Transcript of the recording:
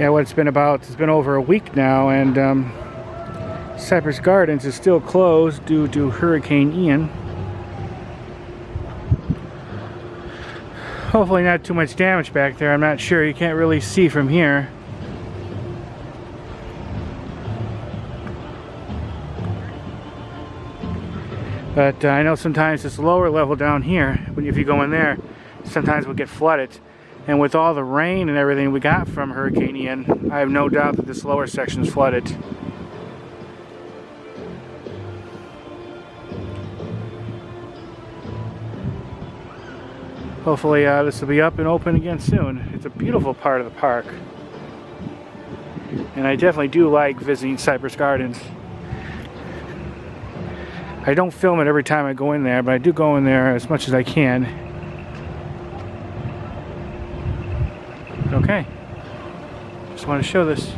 Yeah, what it's been over a week now, and Cypress Gardens is still closed due to Hurricane Ian. Hopefully not too much damage back there. I'm not sure. You can't really see from here. But I know sometimes this lower level down here, if you go in there, sometimes we'll get flooded. And with all the rain and everything we got from Hurricane Ian, I have no doubt that this lower section is flooded. Hopefully this will be up and open again soon. It's a beautiful part of the park. And I definitely do like visiting Cypress Gardens. I don't film it every time I go in there, but I do go in there as much as I can. Okay. Just want to show this.